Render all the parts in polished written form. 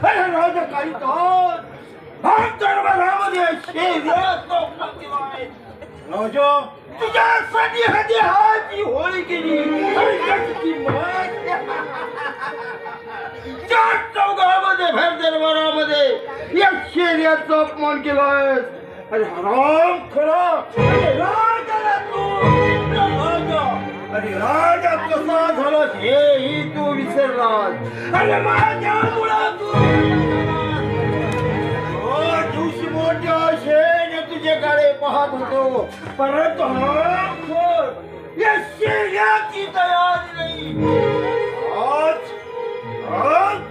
अरे राजा कालिदास हम दरबारामध्ये राजा तुझ्यासाठी हदी हाती होळी केली आणि त्याची किंमत चार चौघामध्ये भर दरबारामध्ये या शेर्याचा अपमान केलाय. अरे हराम खरा राजा तू राजा. अरे राजा कसा झालास हेही तू विसरलास. अरे माझ्या मुळातून दिवशी मोठ्या आशेने तुझ्याकडे पाहत होतो परंतु या शेर्याची तयारी नाही. आज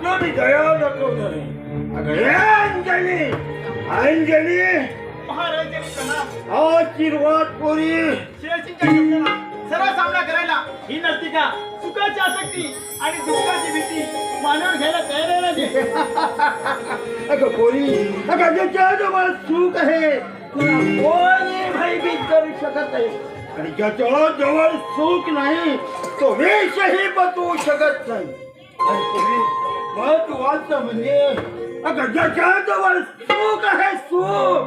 तुझी दया दाखवणार आहे. अंजली अंजली आशीर्वाद पोरी सरळ सामना करायला ही नर्तिका सुखाची आसक्ती आणि दुःखाची भीती मानवर घ्यायला तयार आहे. अगं पोरी अगं ज्याच्याजवळ सुख आहे तुला कोणी भयभीत करू शकत नाही आणि ज्याच्या जवळ सुख नाही तो विषही बदलू शकत नाही. आणि पोरी महत्वाचं म्हणजे अगं ज्याच्याजवळ सुख आहे सुख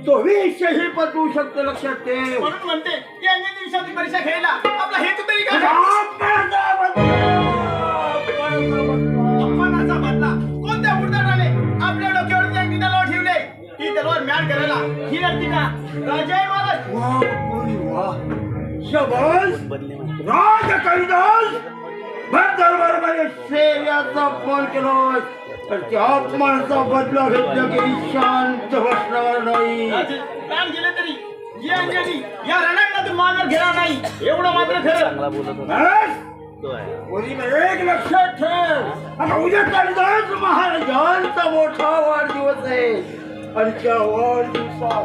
तो विषही बदलू शकतो. लक्षात ठेव. म्हणून म्हणते की अन्य दिवसाची परीक्षा घ्यायला आपला हेतू तरी काय? अपमानाचा बदला कोणत्या मुर्दाने आपल्या डोक्यावर त्या किनाऱ्यावर ठेवले ही तलवार म्यान करायला ही नर्तिका राजा आहे महाराज. वाह पोरी वाह शाबास राजा कालिदास भर दरबारामध्ये शेर्याचा अपमान केलाय तर त्या अपमानाचा बदला घेतल्याखेरी शांत बसणार नाही. प्राण गेले तरी या अंजली या रणांगणातून मानवर घेणार नाही एवढं मात्र खरं. एक लक्षात ठेव आता उद्या कालिदास महाराजांचा मोठा वाढदिवस आहे आणि त्या वाढदिवसात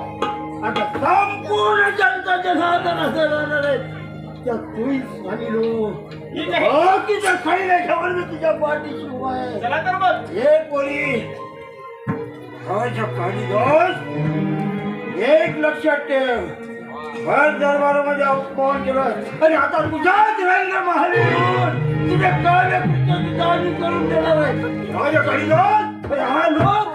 आता संपूर्ण जनता जनार्दन हजर राहणार आहे. त्या तुझीच झालेलो बाकीच्या काही रेखावर मी तुझ्या पाठीशी उभा आहे. चला तर मग हे पोरी राजा कालिदास एक लक्षात ठेव भर दरबारामध्ये अपमान केला आणि आता तुझ्याच राहिल्या महाली तुझ्या काव्य कृत्याची जाणीव करून देणार आहे. राजा कालिदास हा लोक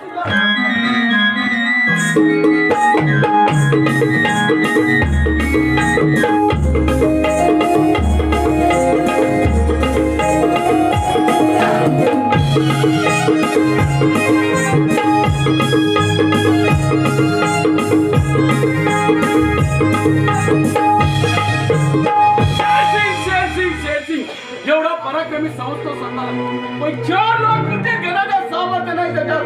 एवढा पराक्रमी संस्था सांगणार पण चार लोक कृत्य घेण्याच्या सामर्थ्य नाही त्याच्यात.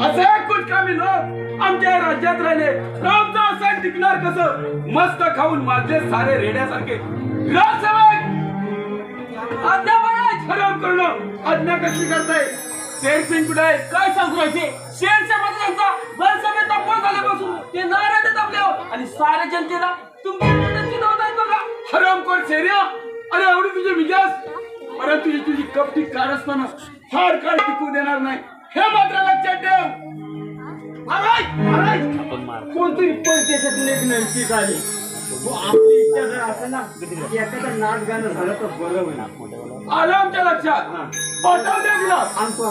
असे कुचकामी लोक आमच्या राज्यात राहिले रामचा असा टिकणार कसं? मस्त खाऊन माझे सारे रेड्यासारखे राजसेवक आज्ञा खराब करणं आज्ञा कशी करताय? शेर सिंग कुठे आहे? काय सांगू राहायचे? शेरच्या मतदारांचा बलसभेत अपमान झाल्यापासून ते नाराज आपले आणि साऱ्या जनतेला तुमच्या मदतीची नोंद आहे बघा. हरामखोर शेर्या अरे एवढी तुझी विजास परंतु तुझी कपटी कारस्थानं फार काळ टिकू देणार नाही हे मात्र लक्षात ठेव. कोणतरी परदेशातून एक नर्तिक आली आपली इच्छा जर असेल ना एखादं नाच गाणं झालं तर बरं होईल. आलं आमच्या लक्षात पाठव द्या तिला. आणतो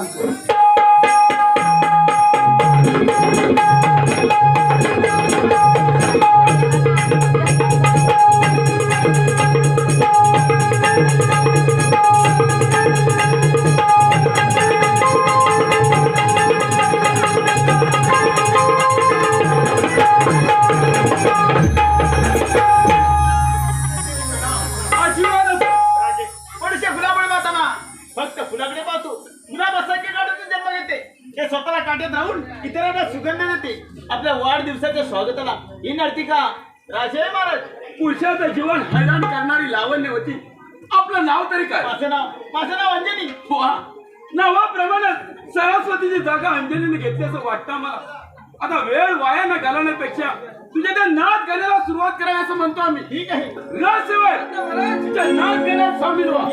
स्वतःला काट्यात राहून इतरांना सुगंध देते. आपल्या वाढदिवसाच्या स्वागताला ही नर्तिका राजे महाराज पुरुषाचं जीवन हैराण करणारी लावण्यवती. आपलं नाव तरी काय? माझं नाव अंजनी. नावाप्रमाणे सरस्वतीची जागा अंजलीने घेतल्याचं वाटतं मला. आता वेळ वाया न घालवण्यापेक्षा तुझ्या त्या नाच गाण्याला सुरुवात करा असं म्हणतो आम्ही. ठीक आहे राजसेवक तुझ्या नाच गाण्यात सामील व्हा.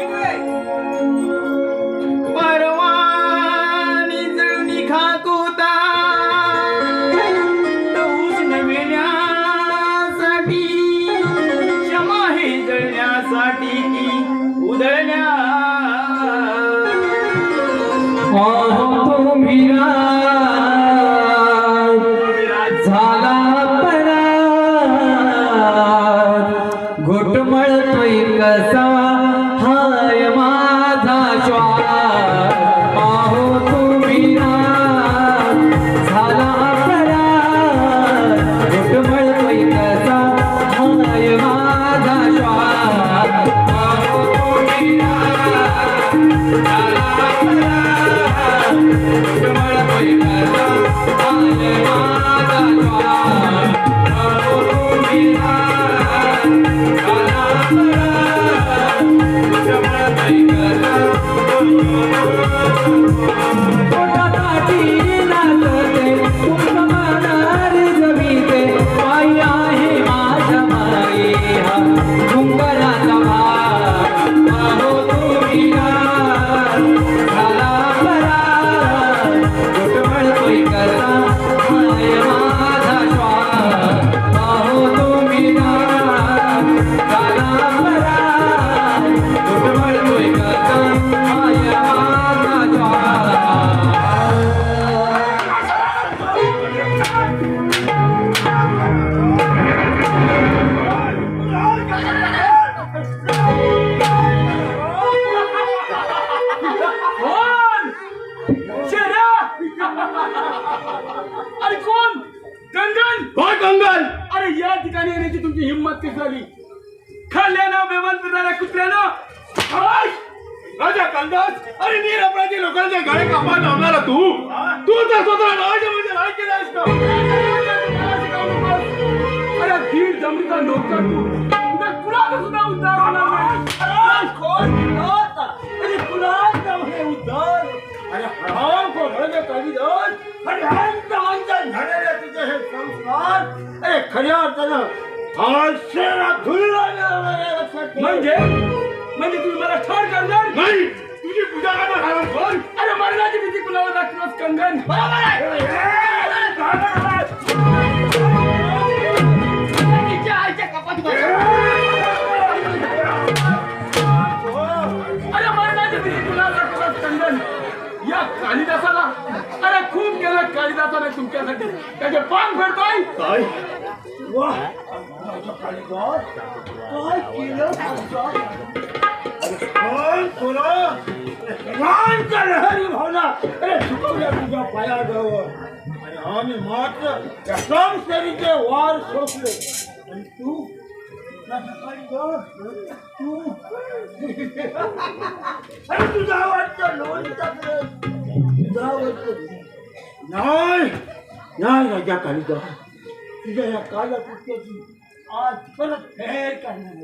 परवानी जळणी खाकुता उष्ण वेण्यासाठी क्षमा हे जळण्यासाठी उधळण्या तुम्ही सांगण्याची तुमची हिंमत कशी झाली? खाल्ल्यानं बेमान फिरणाऱ्या कुत्र्यानं राजा कालिदास, अरे निरपराधी लोकांचे गळे कापा लावणारा तू तर स्वतः राजा म्हणजे राज केलास का? अरे धीर जमरीचा लोक तू तुझ्या कुणाला सुद्धा उद्धार होणार नाही. उद्धार अरे हराम को राजा कालिदास, अरे अंत झालेले तुझे हे संस्कार अरे खऱ्या अर्थानं हास्याला धुळला म्हणजे तुम्ही मला ठार करणार नाही? तुझी पूजा करणार हराम कोण? अरे मरणाची भीती कुणाला दाखवत कंगन? बरोबर आहे. तिच्या आईच्या कपात अरे मरणाची भीती कुणाला दाखवत कंगन? या कालिदासाला अरे खूप केलं कालिदासाने तुमच्यासाठी. त्याचे पान फेडतोय काय वाह कालिदास काय केलं लहरी भावना अरे चुकवल्या तुझ्या पायाजवळ आणि आम्ही मात्र त्या समशेरीचे वार सोसले आणि तू अरे तुझा आवडतं लोणी टाकलं तुझा आवडतं नाही राजा कालिदास तुझ्या या काल्या पुस्तकाची आज परत फेर करणार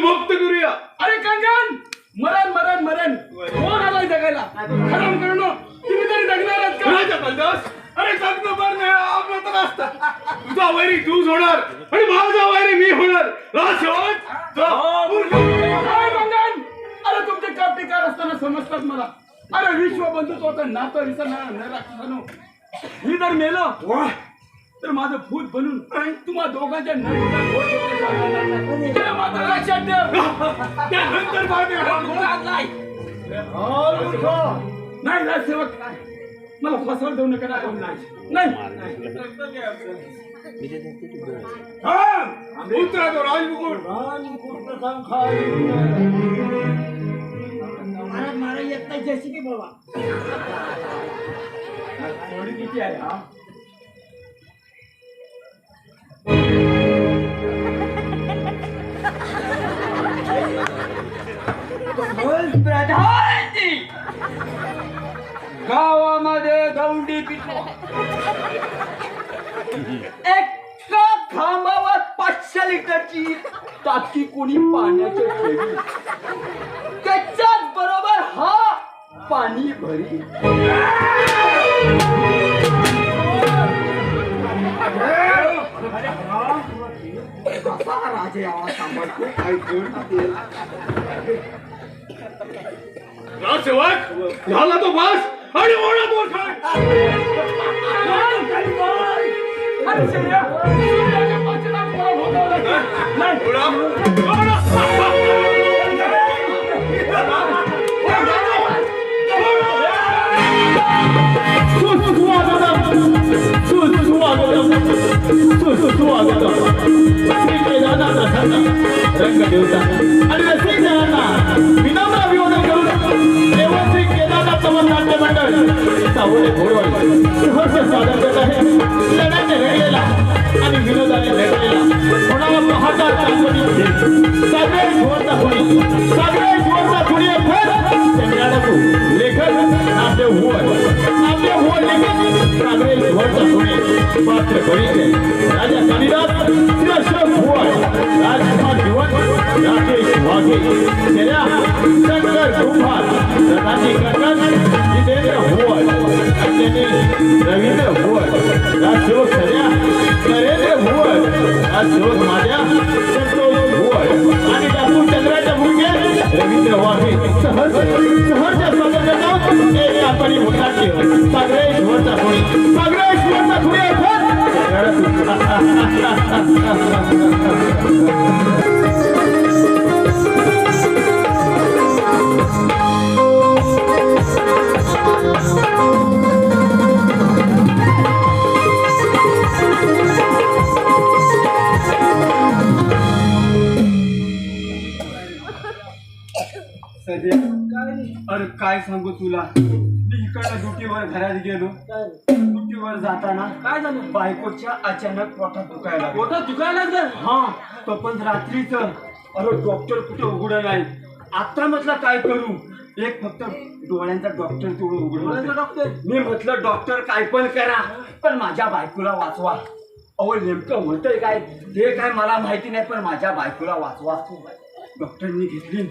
मुक्त करूया. अरे कंगन मरण मरण मरण कोण आलाय जगायला? खरं करणं तुम्ही तरी जगणारच का? राजा कालिदास, अरे जगणं बरं नाही आपलं तर असतं. तुझा वैरी तूच होणार आणि माझा वैरी मी होणार. कंगन, अरे तुमचे कापटीकार असताना समजतात मला. अरे विश्व बंधुत्वाचं नातं विसरणार न राक्षसानो. मी जर मेलो तर माझं भूत बनून तुम्हा दोघांच्या नरकात घोळ घेतले माझं लक्षात ठेव. त्यानंतर नाही राजसेवक मला फसवून देऊ नका. नाही पुत्र तो राजमुकुट मला येत नाही जशी की बाबा थोडी किती आहे हा? प्रधानजी गावामध्ये दौंडी पिटवा. एका खांबावर 500 लिटरची टाकी कोणी पाण्याची ठेवली. त्याच्याच बरोबर हा पाणी भरी. राजे आवाज सांभाळतो काय राजसेवक झाला तो बस आणि ओढा तो ठाण. अरे सूर्याच्या पाचीला पाव भोगावं लागलं. नाही रंग देवता आणि रसिक जनांना विनम्र अभिवादन करून देवश्री केदारनाथ नाट्य मंडळ सावळे घोडवाडी सहर्ष सादर करत आहे. लढ्याने रडलेला आणि विनोदाने लढलेला कोणाला पाहता चांगली सागरे जीवनचा कोणी लेखक नाट्य हुवड लेखक सागरे जीवनचा कोणी पात्र कोणी राजा कालिदास श्रीअशोक हुवड राजकुमार जीवन राकेश वाघे शंकर कुंभार रताजी कटक जितेंद्र हुवड रवींद्र हुवड राजसेवक सर्या नरेंद्र हुवड राजसेवक माझ्या संतोष हुवड आणि डाकू चंद्राच्या मुलगे रवींद्र वाघे सहर्ष स्वागत करतो. आपण मुखाचे सागरे जीवनचा कोणी काय सांगू तुला, मी इकडनं ड्युटीवर घरात गेलो. ड्युटीवर जाताना काय झालं? बायकोच्या अचानक पोटात दुखायला लागलं. पोटात दुखायला लागलं? हा, तो पण रात्रीच. अरे डॉक्टर कुठे उघड नाही. आता म्हटलं काय करू, एक फक्त डोळ्यांचा डॉक्टर तेवढं डोळ्यांचा उघड. डॉक्टर? मी म्हटलं डॉक्टर काय पण करा, पण माझ्या बायकोला वाचवा. अहो नेमकं होतंय काय ते काय मला माहिती नाही, पण माझ्या बायकोला वाचवा. डॉक्टरनी घेतली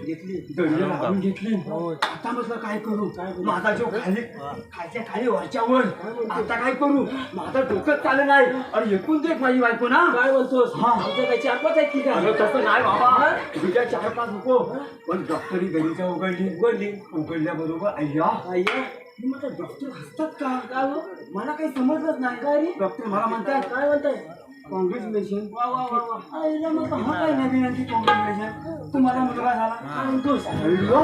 दळी लावून घेतली. आता म्हटलं काय करू, माझा जो खालच्या खाली वरच्या वर, आता काय करू, माझं डोकं चाललं नाही. आणि एकूण देख माझी बायको ना. काय बोलतोस? हा. आमच्या काही 4-5 आहेत की काय? अगं तसं नाही बाबा, तुझ्या 4-5 नको. पण डॉक्टरी दरीच्या उघडल्याबरोबर अय्या अय्या, मी म्हटलं डॉक्टर हसतात का? काय हो? मला काही समजलंच नाही. काय रे? डॉक्टर मला म्हणतात काय म्हणताय? कॉंग्रॅच्युलेशन. वा वा वा वा. आईला म्हटलं हा काय नवीन आणखी कॉंग्रॅच्युलेशन, तुम्हाला मुलगा झाला. काय म्हणतोस? अय्या,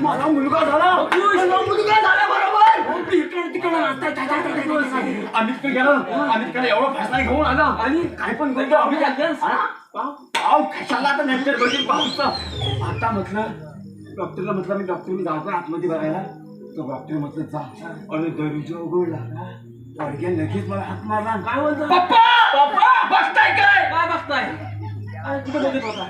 मला मुलगा झाला. मला मुलगा झाला बरोबर. इकडे तिकडे नाचताय. अमितकडे गेलो, अमितकडे एवढा फासला घेऊन आला आणि काय पण करतो आम्ही पाव कशाला आता नंतर बघीन पाहूचं. आता म्हटलं डॉक्टरला म्हटलं, मी जाऊ का आतमध्ये बघायला. तो डॉक्टर म्हटलं जा. आणि दरवाजा उघडला. अडक्या लगेच मला हात मारला. काय बोलतो? पप्पा पप्पा बसताय काय? काय बघताय? काय कुठे बघत होता?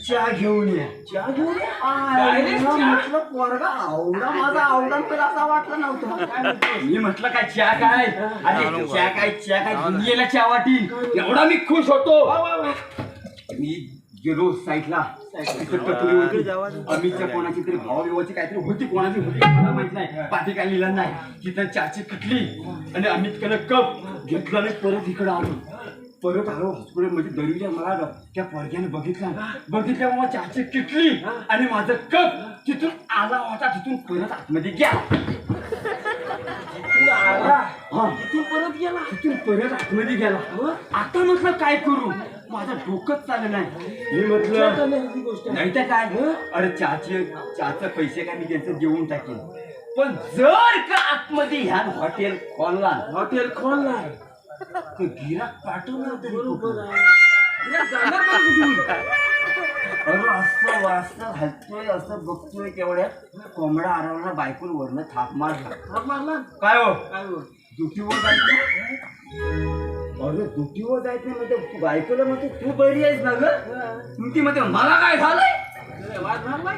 चहा घेऊन ये. चहा घेऊन ये? काय रे, चहा? म्हटलं पोरगा आवडा माझा आवडा तर असा वाटलं नव्हतं. काय म्हणतोस? मी म्हटलं काय चहा काय, अरे चहा काय दुनियेला चहा वाटील एवढा मी खुश होतो. वा वा वा. मी गेलो साईडला. तिथं टपरी होती. अमितच्या कोणाची तरी भावाची काहीतरी होती, कोणाची होती मला माहित नाही, पाठी काय लिहिलं नाही. तिथं चहाची किटली आणि अमितकडे कप घेतला आणि परत इकडं आलो. परत आलो हॉस्पिटल मध्ये दरवीच्या. मला त्या पोरग्याने बघितल्या मग चहाची किटली आणि माझं कप तिथून आला होता. तिथून परत आतमध्ये गेला. तू आला? हा, तू परत गेला? तिथून परत आतमध्ये गेला. आता म्हटलं काय करू, माझं डोकंच चाललं नाही. मी विचार म्हटलं करण्याची गोष्ट आहे. नाही तर काय, अरे चहाचे पैसे काय मी त्यांचं देऊन टाकेन, पण जर का आतमध्ये ह्या हॉटेल खोलला तर गिराक पाठवणार तरी बरोबर कुठून? आहे. या जाणार पण कुठून? अरे असं वाजता घालतोय, असं बघतोय तेवढ्यात कोंबडा आरवला, बायकोल वरनं थाप मारला. हात मारला? काय हो, काय हो? ड्युटीवर जायचं. अरे ड्युटीवर जायचं म्हणजे बायकोला म्हणते तू बरी आहेस ना ग. ड्युटी मध्ये मला काय झालंय. अरे, वाद मारलाय?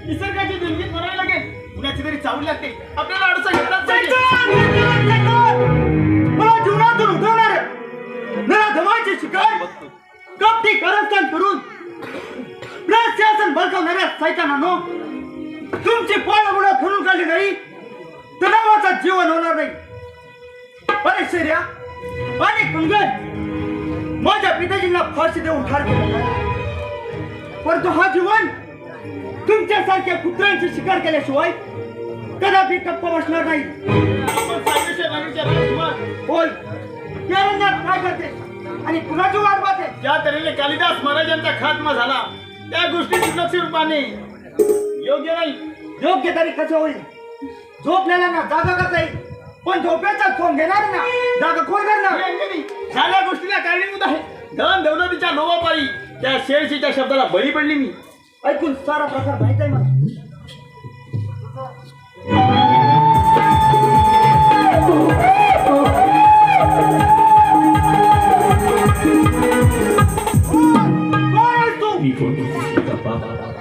निसर्गाची देणगी म्हणायला लागेल. कुणाची तरी चावली लागते, आपल्याला अडचण येतात. मला जीवनातून उठवणार मेरा धमाची शिकार कपटी कारस्थान करून प्रशासन बळकावणाऱ्या सैतानानो, तुमची पाळमुळं खोलून काढली नाही तर नावाचं जीवन होणार नाही. अरे शर्या आणि कुंगन माझ्या पिताजींना फाशी देऊन ठार केलं, परंतु हा जीवन तुमच्यासारख्या कुत्र्यांची शिकार केल्याशिवाय कदापि टप्प बसणार नाही. होय, त्या रंगात काय करते आणि कुणाची वाट पाहते. ज्या तऱ्हेने कालिदास महाराजांचा खात्मा झाला त्या गोष्टी दुर्लक्ष रूपाने योग्य नाही. योग्य तरी कसं होईल. झोपलेला ना जागा करता येईल, पण झोपेचा फोन घेणार ना जागा कोण करणार. हे अंजनी झाल्या गोष्टीला कारणीभूत आहे. धन दौलतीच्या लोभापायी त्या शेळशीच्या शब्दाला बळी पडली मी. ऐकून सारा प्रकार माहित आहे मला.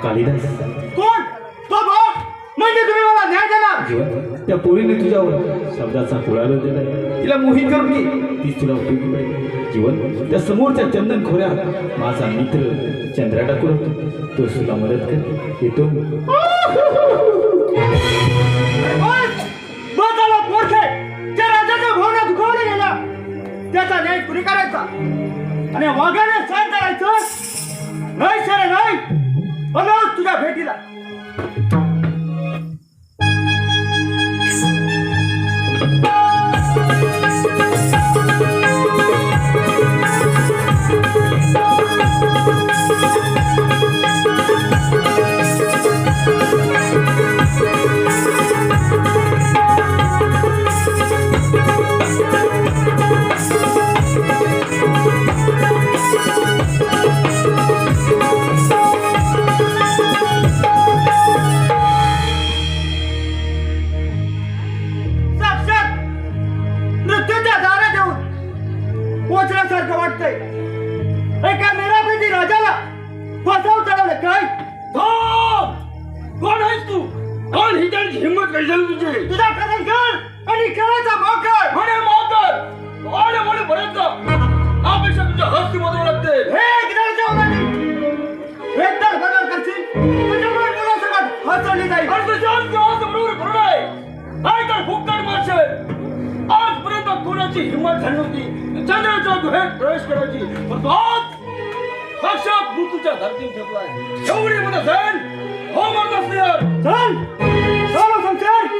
कालिदास कोण तो भाऊ म्हणजे तुम्ही मला न्याय देणार. जीवन त्या पोरीने तुझ्यावर शब्दाचा पुरावा दिला, तिला मोहित करून घे, तीच तुला उपयोगी पडेल. जीवन त्या समोरच्या चंदन खोऱ्यात माझा मित्र चंद्रा टाकून होतो, तो तुला मदत कर. येतो. बोचाला पोरखे ज्या राजाच्या भावना दुखावल्या गेल्या त्याचा न्याय कुणी करायचा आणि वाघाने सहन करायचं नाही सर नाही आलो तुझ्या भेटीला पोचण्यासारखं वाटतंय एका मेरापेटी राजाला फसाव चढवलं काय कोण आहेस तू कोण ही त्यांची हिंमत कशी झाली तुझी तुझा कथन कर आणि खेळाचा मोकर म्हणे मोकर आले म्हणे पर्यंत अपेक्षा तुझ्या हस्ती मधून लागते हे गिराच्या उन्हाने एकदा बदल करशील तुझ्यामुळे मुलासकट हसवली जाईल आणि तुझ्या हस्ती बरोबर करू नये काय तर फुकट माणसं आजपर्यंत कोणाची हिंमत झाली नव्हती चंद्राच्या गुहेत प्रवेश करायची पण आज साक्षात मृत्यूच्या धरतीत ठेवलाय एवढी मदत जाईल हो मग नसल्यावर चल चलो संसार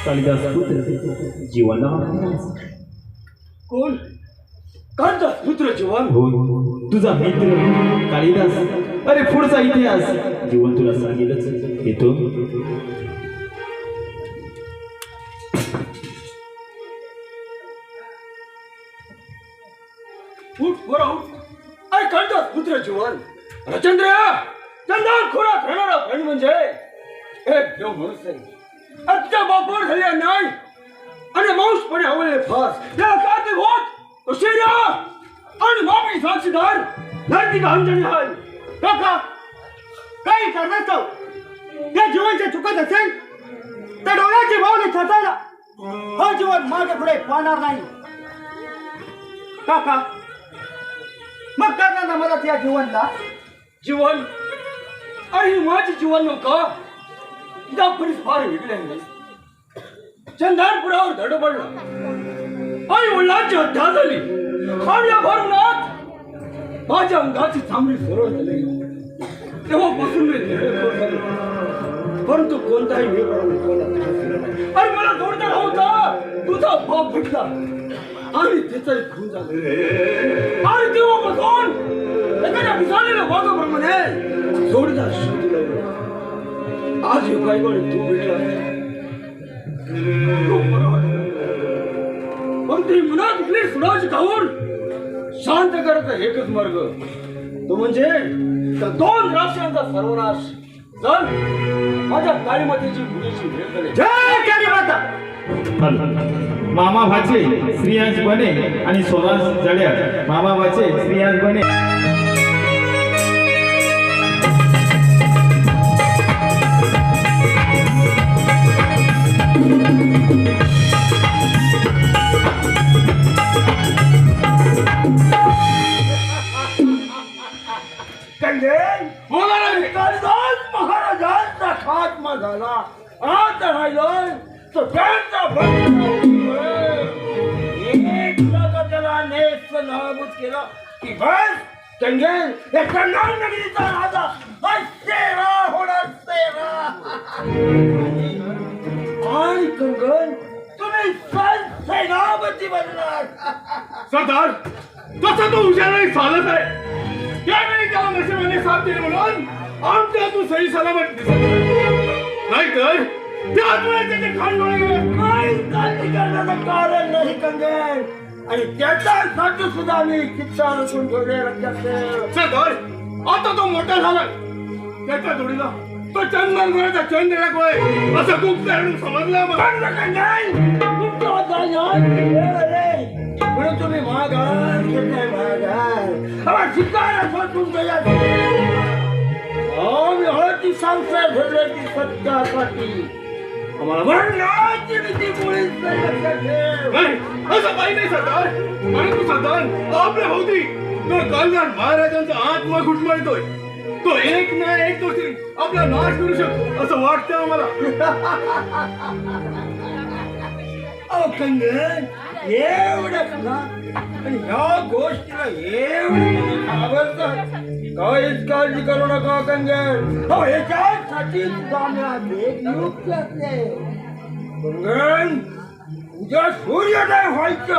कालिदास पुत्र जीवना कोण कालिदास पुत्र जीवन होय तुझा मित्र कालिदास अरे पुढचा इतिहास जीवन तुला सांगेलच येतो उठ बरं उठ अरे कालिदास पुत्र जीवन चंद्र चंदन खोडात राहणारा प्राणी म्हणजे एक देव माणूस आहे आणि तुझ्या बापावर झाले नाही आणि मांसपणे हवले फास त्याला कार्तिक होत तो शेर्या आणि मापी साक्षीदार धरती का अंजनी आहे काका काही कारणास्तव त्या जीवनच्या चुकत असेल तर डोळ्याची भावने छातायला हा जीवन मागे पुढे पाहणार नाही काका मग करणार ना मदत या जीवनला जीवन आणि माझी जीवन नव्हता तुझा परीस फार वेगळे आहे चंदनपुरावर धड पडला आई वडिलांची हत्या झाली आणि या भरवणात माझ्या अंगाची चांगली सरळ झाली तेव्हापासून मी निर्णय झाले परंतु कोणताही आणि मला जोडदार होता तुझा बाप भेटला आणि त्याचाही खून झाला आणि तेव्हापासून एखाद्या विचारलेल्या वाघाप्रमाणे जोडदार शोधू लागलो आज हे काय तू भेटला पण ती मनात आपली सुडाची खाऊन शांत करायचा एकच मार्ग तो म्हणजे त्या दोन राष्ट्रांचा सर्वनाश चल माझ्या काळीमातेची मुलीची भेट झाली जय कालीमाता मामा भाचे श्रीयांश बने आणि सोनास जड्या मामा भाचे श्रीयांश बने बोला ना. कालिदास महाराजांचा खात्मा झाला. आता राहिलोय तो त्यांचा एक त्याला नेस्त नाबूद केला की बस कंगन हे कंगाल नगरीचा राजा सेरा होणार सेरा. आणि कंगन तुम्ही सेनापती बनणार. सरदार तसा तो हुशाराने चालत आहे. त्यावेळी त्याला नशिबाने साथ दिली म्हणून आमच्या तू सही सलामत दिसत नाहीतर त्यामुळे त्याचे खान डोळे गेले. काही काळजी करण्याचं कारण नाही कंगन. आणि त्याच्यासाठी सुद्धा मी किस्सा रचून ठेवले लक्षात ठेव. सरदार आता तो मोठा झाला. त्याच्या जोडीला तो चंदन घोड्याचा चंद देण्यात होय असं गुप्तहेर समजलं मला. म्हणून तुम्ही माघार घेताय माघार शिकायला सोडून गेला. आम्ही हळदी संसार धरल्याची सत्यासाठी आम्हाला म्हणण्याची भीती मुळीच नाही. लक्षात ठेव. नाही असं काही नाही सरदार. आणि तू सरदार आपल्या भोवती तो कालदार महाराजांचा आत्मा घुटमळतोय. तो एक ना एक दिवशी आपला नाश करू शकतो असं वाटतं आम्हाला. अहो कंगन एवढंच ना. आणि ह्या गोष्टीला एवढं आवडतं. काहीच काळजी करू नका कंगन. अहो ह्याच्यासाठी एक युक्ती असते. कंगन उद्या सूर्योदय व्हायचं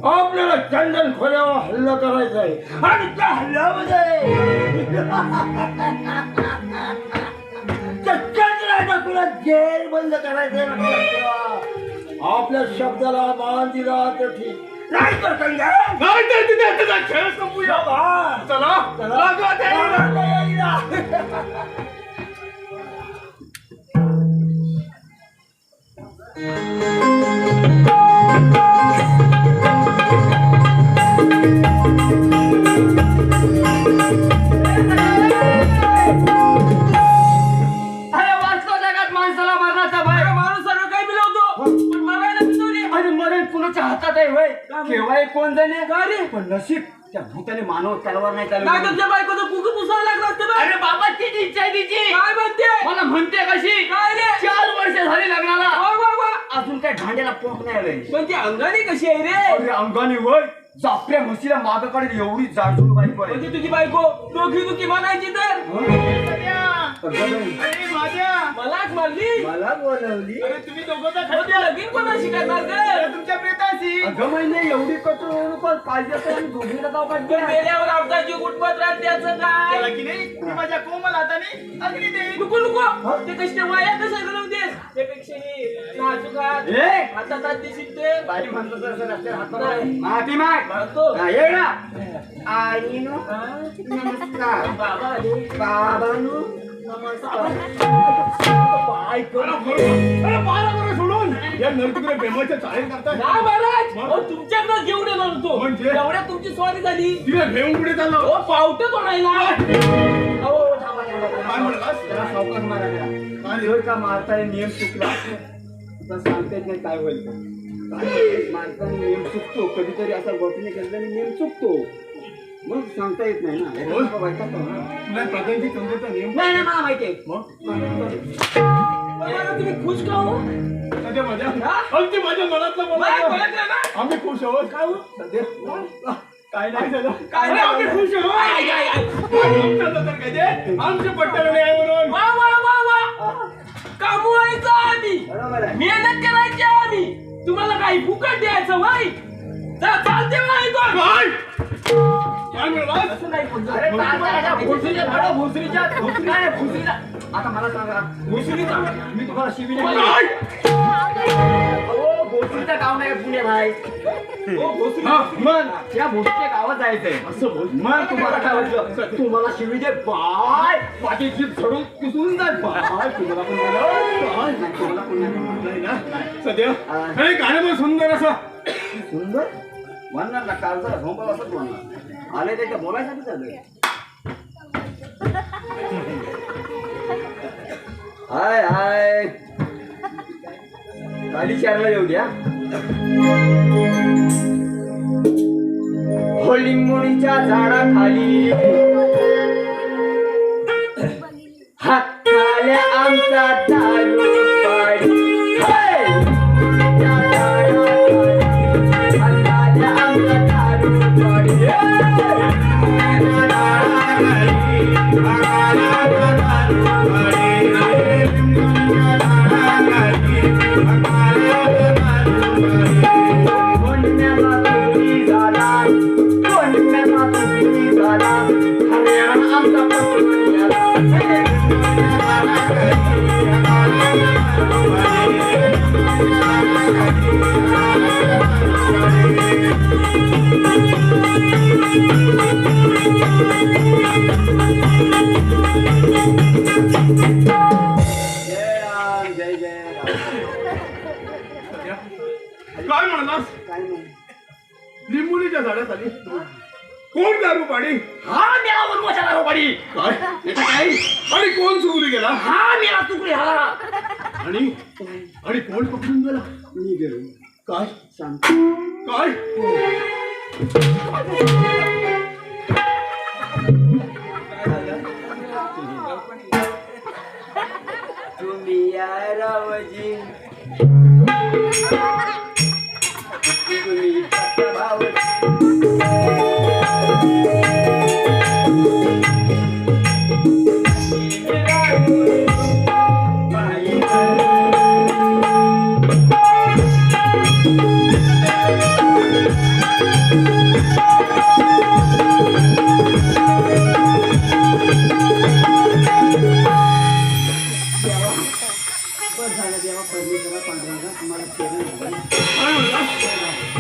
आपल्याला चंदन खोल्यावर हल्ला करायचा आहे. आणि त्या हल्ल्यामध्ये चंद्राला तुला जेल बंद करायचंय. आपल्या शब्दाला मान दिला तर ठीक. नाही तर कंगन नाही तर तिथे त्याचा खेळ संपूया. चला लागा तयारीला. अरे वाचतो जगात माणसाला मरणाचा भय. माणूस सर्व काही मिळवतो पण मरायला मिळवली. आणि मरण कुणाच्या हातात आहे वय केव्हा कोण जाणे रे. पण नशीब त्या भूताने मानव तलवार नाही चालवली. तुमच्या बायकोचं कुकू पुसावं लागलं असतं. अरे बाबा तिची इच्छा आहे तिची. काय म्हणते मला म्हणते कशी काय रे. 4 वर्ष झाली लग्नाला. अजून काय भांड्याला पोक नाही आलंय. पण ती अंगानी कशी आहे रे. अरे अंगानी वय जापऱ्या म्हशीला मागं काढेल एवढी जाडजूड बायको आहे. म्हणजे तुझी बायको डोकी दुखी म्हणायची तर मलाच मारली. मला बोलवली. अरे तुम्ही दोघं लगीन कोणाशी करणार ग. तुमच्या प्रेताशी. अगं महिने एवढी कठोर पण पाहिजे तर दोघीला गाव पाहिजे. मेल्यावर आमचा जीव गुटपत राहत त्याचं काय की नाही. माझ्या कोमल हाताने अग्नी दे. नको नको ते कशा वाया कसं घालवतेस. त्यापेक्षा ही नाजूक हातात हात दिसते. बारी म्हणतो तर रस्त्यावर हात माती माग म्हणतो. ये ना आई नो नमस्कार बाबा बाबानू नमस्कार. सोडून या नरतिकडे प्रेमाच्या चाळीत करताय. महाराज तुमच्याकडे घेऊन येणार होतो. म्हणजे एवढ्यात तुमची स्वारी झाली. तिला घेऊन पुढे चालला. हो पावट तोडायला. काय म्हणलास. जरा सावकाश मारा जरा. आणि का मारताना नियम चुकला तर सांगता येत नाही काय होईल. माणसाने नियम चुकतो कधीतरी असा गोठणे केल्याने नियम चुकतो. मग सांगता येत नाही ना. तुला प्रधानची समजायचा नियम नाही नाही मला माहिती आहे. तुम्ही खुश का हो. सध्या माझ्या अगदी माझ्या मनातलं बोला. आम्ही खुश आहोत. काय हो सध्या काय नाही झालं. काय नाही आम्ही खुश आहोत. आमच्या पट्ट्याला नाही म्हणून वा वा वा वा कमवायचं आम्ही मेहनत करायची आम्ही. तुम्हाला काही फुकट द्यायचं वाई चालते वाई काय मिळालं असं नाही. आता मला सांगा भोसरीचा मी तुम्हाला शिबिर भोसरीचं गाव नाही पुणे भाई. मग त्या भोसरीच्या गावात जायचंय असं. मग तुम्हाला काय वाटलं तुम्हाला शिवी दे बाय पाठी जीप झडून कुसून जाय बाय. तुम्हाला पण नाही ना सध्या हे गाणं पण सुंदर असं. सुंदर म्हणणार ना कालचा झोंबा असंच म्हणणार. आले त्याच्या बोलायसाठी चाललंय. हाय हाय खाली चारला येऊ द्या. हो लिंबोणीच्या झाडाखाली हाताल्या आमचा दारू पाडी हाताल्या आमचा दारू पाडी काय म्हणालास लिंबुलीच्या झाडात आली कोण दारू पाडी हा मेला वनवासा दारू पाडी काय याचं काय आणि कोण चुकली गेला हा मेला तुकडे हा आणि आणि कोण पकडून गेला मी गेलो काय सांगतो काय तुम्ही या रावजी तुम्ही भावजी काय म्हणला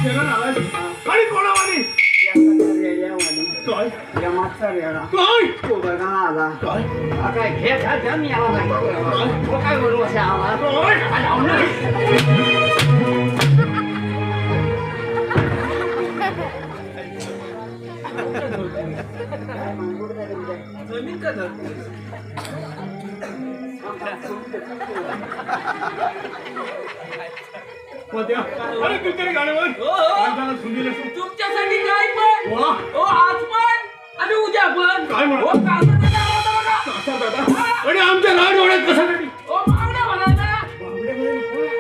जेवण आलाय आणि कोणावानी काय मागचा वेळा काय तो बघा आला काय काय घे घ्या मी आला नाही काय म्हणू असे आला जमीन का धर अरे किती गाड्यावर तुमच्यासाठी काय पण हो आज पण आणि उद्या पण काय म्हणा? हो कासर दादा होता बघा. कासा दादा आणि आमच्या राड डोळ्यात कशासाठी हो मावड्या म्हणायचा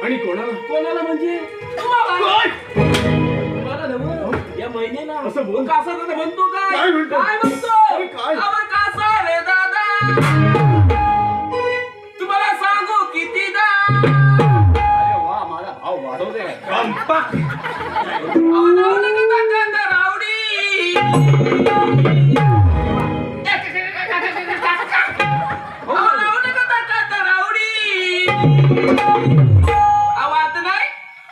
आणि कोणाला कोणाला म्हणजे तुम्हाला काय तुम्हाला नव्ह या महिन्याला असं बोल. कासर दादा म्हणतो काय म्हणतो? काय म्हणतो अरे काय? अहो कासर रे दादा तुम्हाला सांगू कितीदा अरे वा माझा भाव वाढवते कंपाक अहो लावलं का काका रावडी अहो लावलं का काका रावडी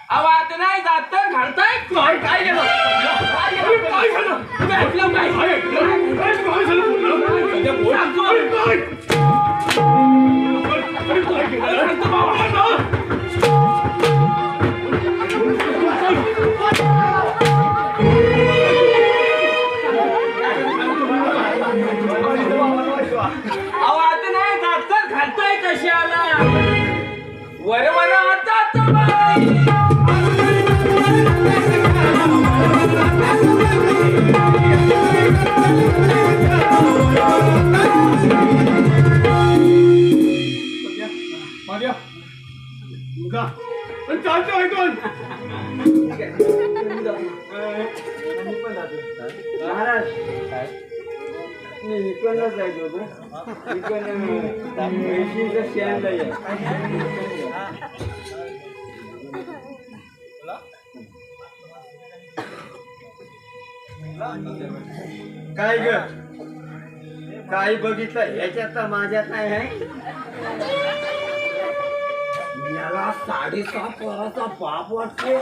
आवाज नाही जात तर घालताय काय काय गेलं अरे काय झालं तुम्ही ऐकलं काय अरे काय झालं बोललं सध्या बोल अरे काय अरे काय केलं सांगतो बाबा. आवाज नाही जात तर घालताय कशाला वर वर आता माझ्या मुगा पण चालतो ऐकून महाराज मी इकडनं जायचो होतो इकडनं म्हैशीचं शेण जाईल काय ग काय बघितलं ह्याच्यात तर माझ्यात नाही आहे याला 6.5 वराचा बाप वाटतो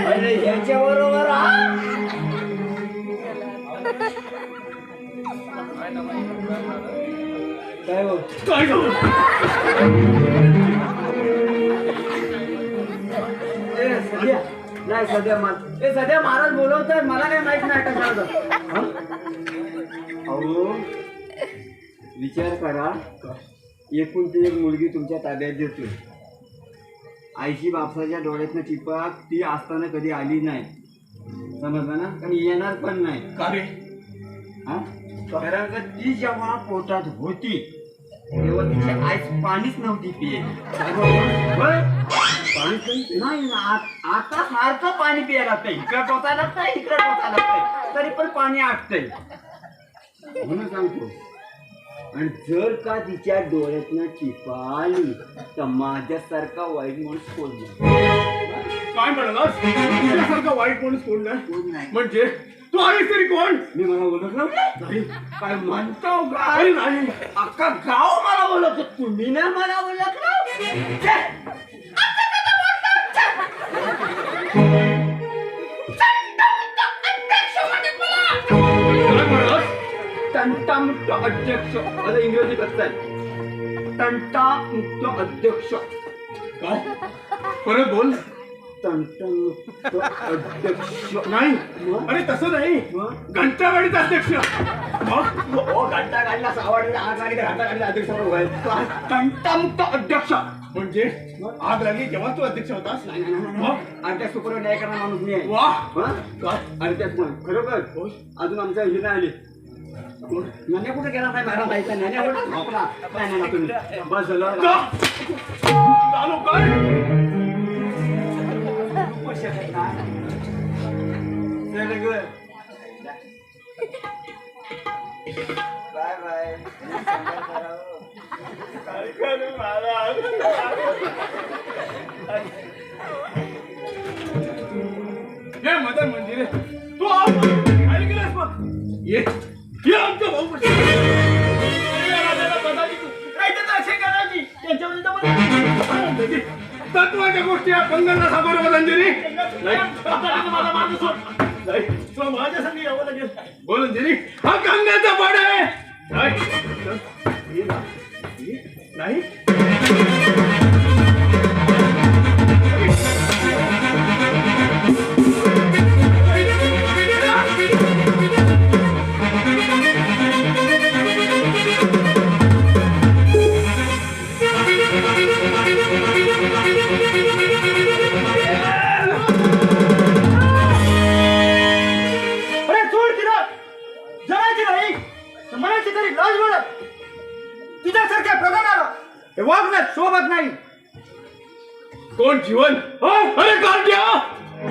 अरे ह्याच्या बरोबर काय हो काय झालं सध्या नाही सध्या महाराज बोलवतात मला काय माहित नाही कशाला अहो विचार करा एकुलती एक मुलगी तुमच्या ताब्यात देतोय आईची बापसाच्या डोळ्यातनं टिपक ती असताना कधी आली नाही समजलं ना आणि येणार पण नाही का रे हा कारण का ती जेव्हा पोटात होती तेव्हा तिची आईच पाणीच नव्हती पिये नाही ना आता सारखं पाणी पियायला लागतंय इकडे टोचायला लागतंय इकडे टोचायला लागतंय तरी पण पाणी आटतंय म्हणून सांगतो. आणि जर का तिच्या डोळ्यातनं टिपा आली तर माझ्यासारखा वाईट माणूस कोण नाही. काय म्हणालास तुझ्यासारखा वाईट माणूस कोण कोण नाही नाही. म्हणजे तू आहेस तरी कोण मी मला ओळखलं नाही काय म्हणतो गाय अरे नाही अख्खा गाव मला ओळखत तुम्ही नाही मला ओळखलं छे! काय म्हणालास तंटामुक्त अध्यक्ष आता इंग्रजी कसं आहे तंटामुक्त अध्यक्ष काय परत बोल तंटामुक्त अध्यक्ष नाही मग? अरे तसं नाही मग? घंटागाडीचा अध्यक्ष हो घंटा गाडीला 6 वाजता आग लागली तर घंटा गाडीला अध्यक्ष व्हायचं तंटामुक्त अध्यक्ष म्हणजे आग लागली जेव्हा तू अध्यक्ष होतास मग आणि त्या सुपर न्याय करणारा माणूस मी आहे वा काय आणि त्यात पण खरोखर अजून आमच्या हे नाही आले नाण्या कुठे गेला नाही मला माहिती नाही नाण्या कुठे झोपला काय नाही ना तुम्ही बस झालं चालू काय बाय बाय हे मदन मंदिर तू काय केलंस मग ये आमच्या भाऊ तत्वाच्या गोष्टी या पंगलला सामोरं बदंजरी माझ्या संगी यावं लागेल बोलंजरी हा गंगाचा पाड आहे नाही सोबत नाही कोण जीवन अरे कार्ट्या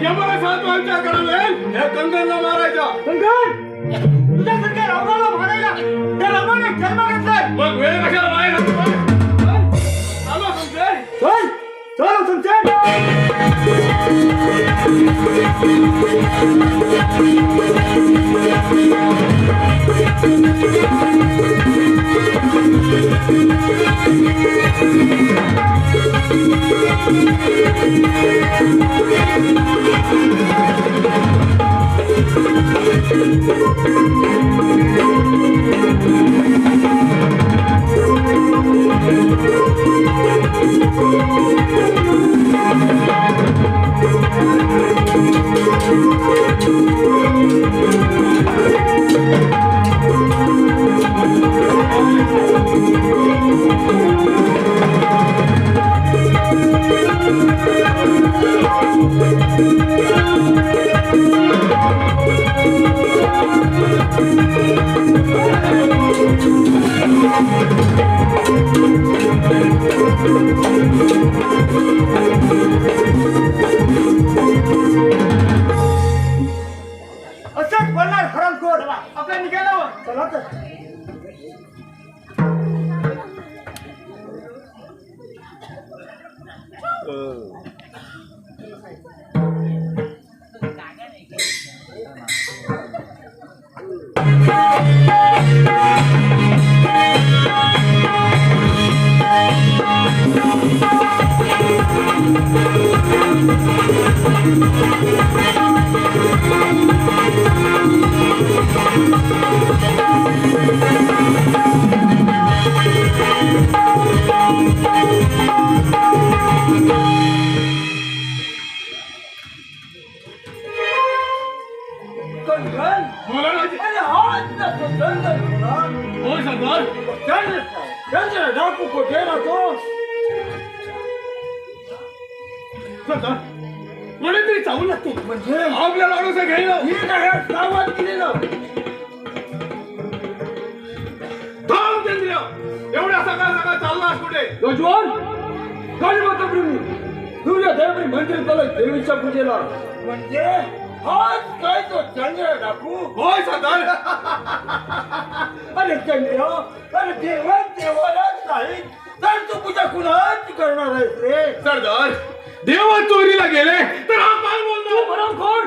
यमाला सांगतो आमच्या कडे या कंगनला मारायचा तुझ्यासारख्या रावणाला मारायला त्या रावणाने जन्म घेतलाय मग वेळ कशाला बाहेर चालू तुमचे चल चल तुमचे असंच बोलणार हरामखोर आपल्या निघाल्यावर चला तर बोला ना होय सरदार डाकू कुठे राहतो सरदार कोणीतरी चावू लागतो म्हणजे आपल्या लाडूचं घ्यायला गावात दिलेलं कुठे? गजवान काली माता प्रेमी सूर्य देवरी मंदिर चालू देवीच्या पूजेला. म्हणजे आज काय तो चंद्र डाकू? होय सरदार. अरे चंद्र, अरे देवालाच नाही तर तू पूजा कुणाची करणार आहेस रे? सरदार देवा चोरीला गेले तर हा काय बोलतो? बरोबर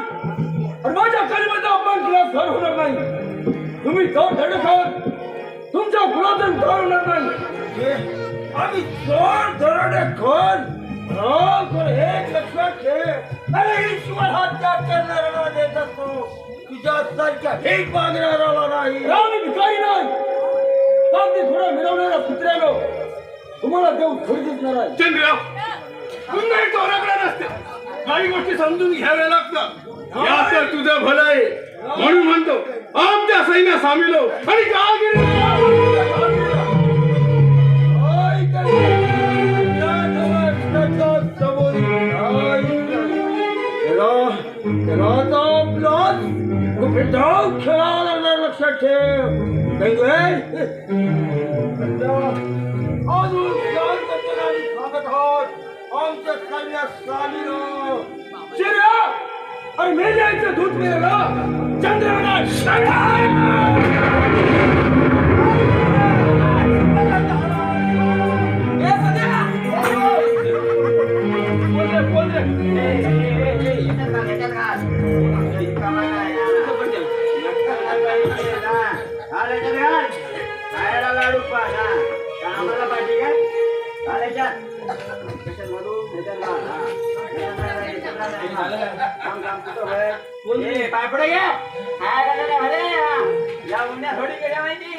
आणि माझ्या कालीमाता अपमान केला सर होणार नाही. तुम्ही चोर धडक आहात, तुमच्या कुणातून उद्धार होणार नाही. म्हणजे आम्ही चोर दरोडेखोर पण एक लक्षात ठेव, अरे ईश्वर हा त्याग करणाऱ्याला देत असतो, तुझ्यासारख्या भीक मागणाऱ्याला नाही. रावणी भिकारी नाही, कागदी थोडा मिळवणारा कुत्र्यानो तुम्हाला देव थोडी दिसणार आहे. चंद्रराव पुन्हा चोराकडे नसते, काही गोष्टी समजून घ्याव्या लागतात. याचं तुझं भलं आहे म्हणून म्हणतो आमच्या सैन्यात सामील हो आणि खेळायला लक्षात ठेव. अजून सांगत आहोत आमच्या सैन्यात सामील हो. शिर्या अरे मेल्याचं दूध मिळाला चंद्रवना लाडू पाहा आम्हाला पाहिजे का पापड घ्या या उन्या थोडी केल्या माहिती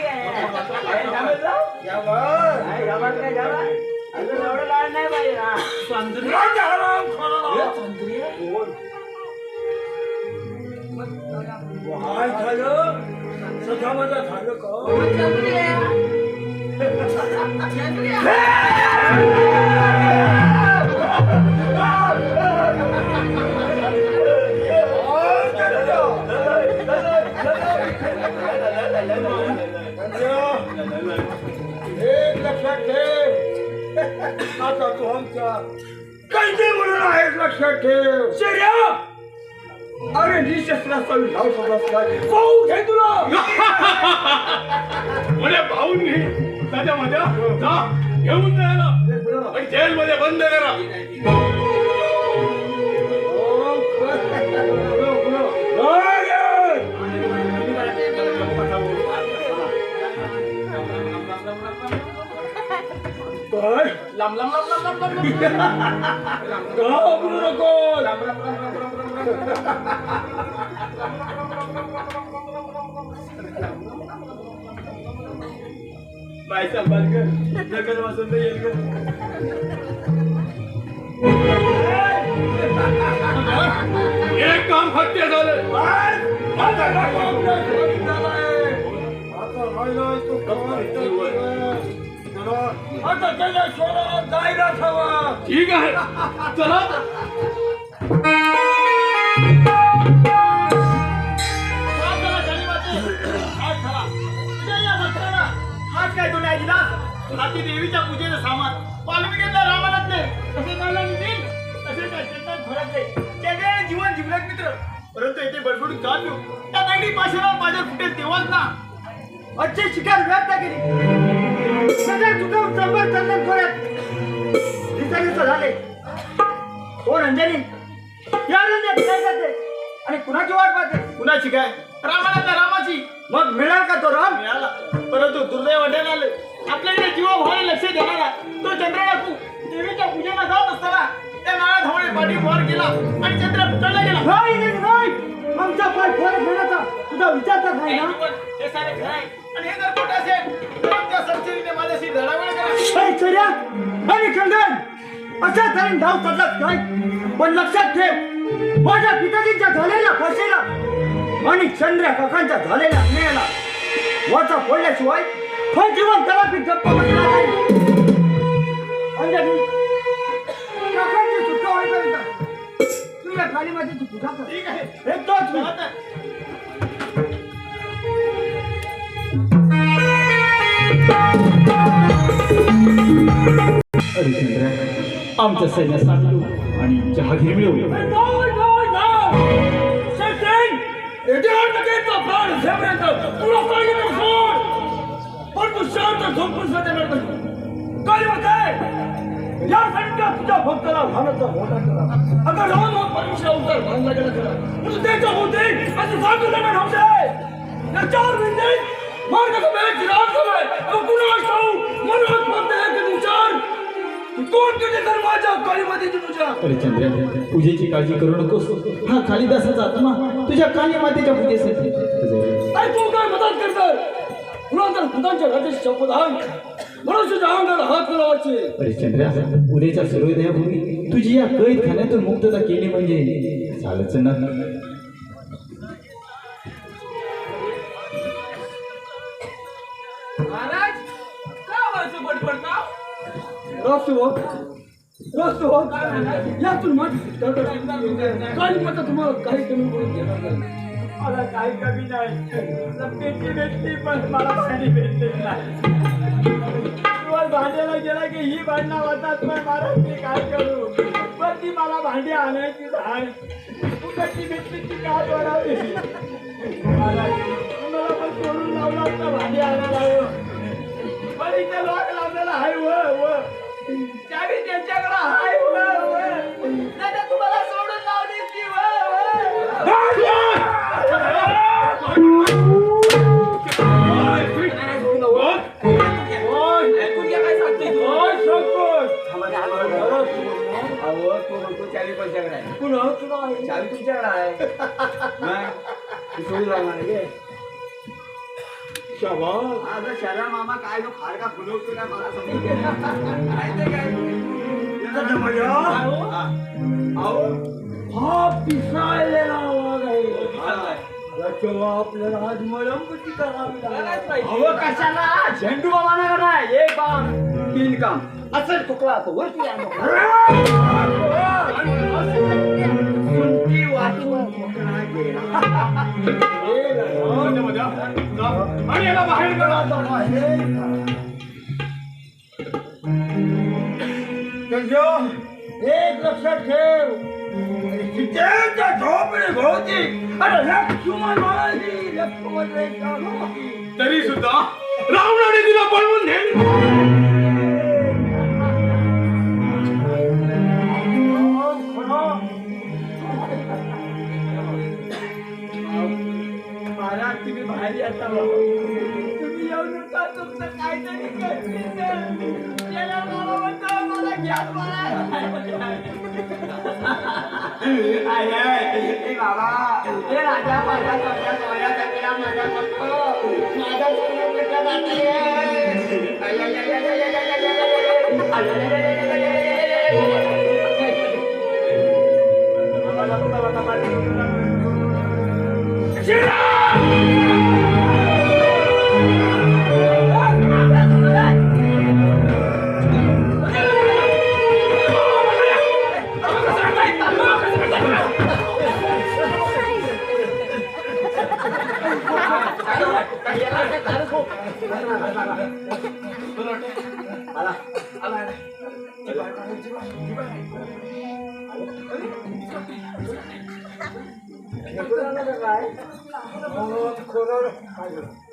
अजून एवढं लाड नाही पाहिजे ना. काय झालं सध्या माझं झालं का? एक लक्षात ठेव, आता तू आमच्या कैदी म्हणून आहेस लक्षात ठेव. शिर्या अरे निशस्त्राचा विधाव समजलास काय पाहू घे तुला म्हणे पाहून घे त्याच्या मजा जा घेऊन जायला आणि जेलमध्ये बंद करा. काय लांब लांब लांब लांब लांब घाबरू नको. बायचा बालकर जगत वाचून येईल ग. एक काम हत्या झालं. आता राहिलाय तो आता त्याच्या शोधात जायलाच हवा. ठीक आहे चला. हाच काय तो नाही दिला हाती देवीच्या पूजेचं सामान वाल्मिकीला रामानाथने कसे चालला निघील तसे काय चेतन घोरातले त्याने जीवन जीवलक मित्र परंतु येथे बडबडून का देऊ त्या दगडी पाशाला माझ्या फुटेल तेव्हाच ना अच्छे शिकार व्यक्त केली सगळ्या चुकावून चंबर चंदन खोऱ्यात दिसायचं झाले. कोण अंजनी या रंजन काय करते आणि कुणाची वाट पाहते? कुणाची काय रामानाथला रामाची. मग मिळाल का तो राम? मिळाला परंतु दुर्दैव वाटायला आले आपल्याकडे जीवा भावाने लक्ष देणारा तो चंद्र डाकू देवीच्या पूजेला जात असताना त्या नाळा धावणे पाठी वार केला आणि चंद्र फुटला गेला. नाही आमचा पाय फोड घेण्याचा तुझा विचार तर नाही ना? हे सारे खरं आहे आणि हे जर खोटं असेल तर त्या सरचरीने माझ्याशी धडावड करा. चर्या आणि चंदन अशा तऱ्हेने धाव चाललात काय? पण लक्षात ठेव माझ्या पिताजींच्या झालेल्या फाशीला आणि चंद्र काकांच्या झालेल्या अन्यायाला वाचा फोडल्याशिवाय हे जीवन त्याला पीक गप्प बसणार नाही. अंजनी काकांची सुटका होईपर्यंत तुझ्या कालीमातेची पूजा कर. ठीक आहे हे तोच मी. हरिश्चंद्र आमच्या सैन्यात सांगलो आणि जहागीर मिळवलं. तुझ्या भक्ताला भानाचा मोठा करा. आता राम परमेश्वर अवतार बांधला गेला करा. म्हणजे त्याच्या होते असं सांगू नका नव्हते. त्याच्यावर म्हणजे मार्गाचा मेळ चिराग झालाय. पुन्हा सांगू म्हणून म्हणते की विचार कोण तुझे धर्माच्या काळीमध्ये पूजा. हरिश्चंद्र पूजेची काळजी करू नकोस. हा कालिदासाचा आत्मा तुझ्या काली मातेच्या पूजेसाठी काय तू काय मदत करतोय. तुला तर खुदांच्या राज्याची शपथ आहे. मनुष्याच्या अंगाला हात लावायचे. हरिश्चंद्र उद्याच्या सूर्योदयापूर्वी तुझी या कैद खाण्यातून मुक्तता केली म्हणजे झालंच ना. महाराज का वाचू बडबडता राष्ट्रवाद राष्ट्रवाद यातून माझी सुटका करा. काळी माता तुम्हाला काही कमी करून देणार नाही. मला काही कमी नाही. पेटी भेटली पण मला साडी भेटली नाही. वर भांड्याला गेला की ही भांडणं होतात. पण महाराज मी काय करू. पण ती मला भांडी आणायची आहे. तू कशी भेटली ती काय बनावी. महाराज तुम्हाला पण सोडून लावला असता भांडी आणायला. पण इथे लॉक लावलेला आहे. व चावी त्यांच्याकडे आहे. नाही तुम्हाला सोडून लावली ती. चावी तुमच्याकडे आहे. सोडून लागणार नाही. आता शरा मामा काय तो खाडका फुलवतो काय मला हा पिसाळलेला आवाज आहे. जेव्हा आपल्याला आज मलमपट्टी करावी लागेल. अहो कशाला झेंडू बाबा नाही. एक बाण 3 काम असं चुकला तो वरती आणू. सुंटी वाटून मोकळा गेला. आणि याला बाहेर करा. एक लक्षात ठेव. सीतेच्या झोपडी भोवती अरे लक्ष्मण म्हणाली. लक्ष्मण रेखा नव्हती. तरी सुद्धा रावणाने तिला पळवून नेली. महाराज तुम्ही बाहेर येता. तुम्ही येऊ नका. तुमचं काहीतरी करतील. त्याला मला म्हणतो मला घ्या बाबा. हे राजा माझ्या सगळ्या सोया सगळ्या माझ्या बघतो. माझा सोनं कुठं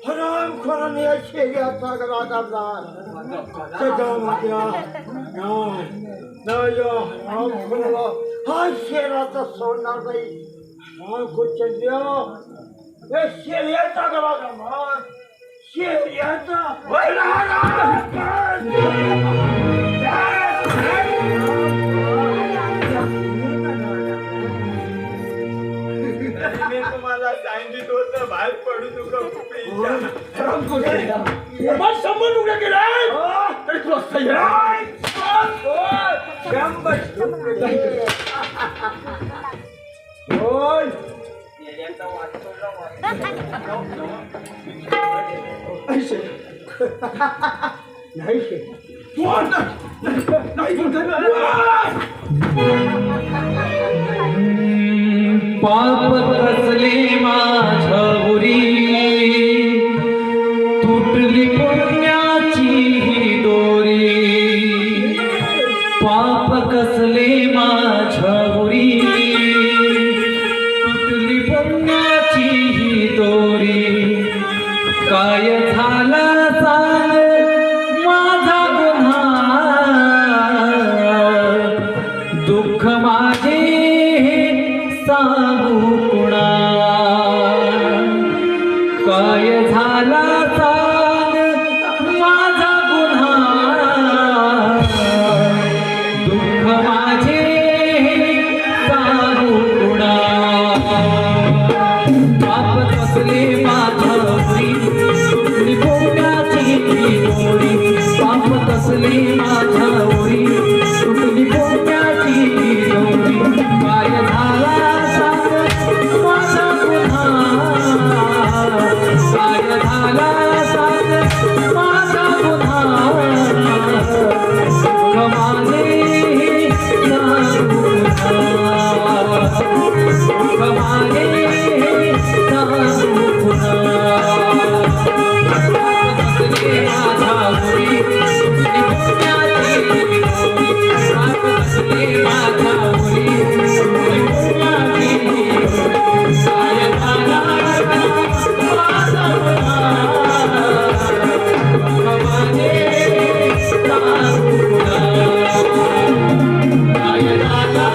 हरामखोरानं या शेऱ्याचा गळा दाबला. त्याच्यामध्ये हरामखोराला हा शेराचा सोडणार नाही. या शेऱ्याचा गळा दाबला. शेऱ्याचा मी तुम्हाला सांगितलं होतं बाहेर पडू नका. संबंध उड्या केलाय तरी तुला सह्य बोल. नाही पाप कसले माझ्या उरी तुटली पुण्याची सांगू कुणा काय झाला सांग माझा गुन्हा दुःख माझे सांगू कुणा पाप कसले माझ्यावरी सुटली पोटाची डोरी पाप कसले माझ्यावरी सुटली पोटाची डोरी काय झाला सांग माझा गुन्हा काय झाला सांग माझा गुन्हा दुःख माझे सांगू पुन्हा दुःख माझे सांगू पुन्हा कसले माझ्यावरी सुटली पोटाची डोरी पाप कसले माझ्यावरी सुटली पोटाची डोरी काय झाला माझा गुन्हा दुःख माझे सांगू पुन्हा काय झाला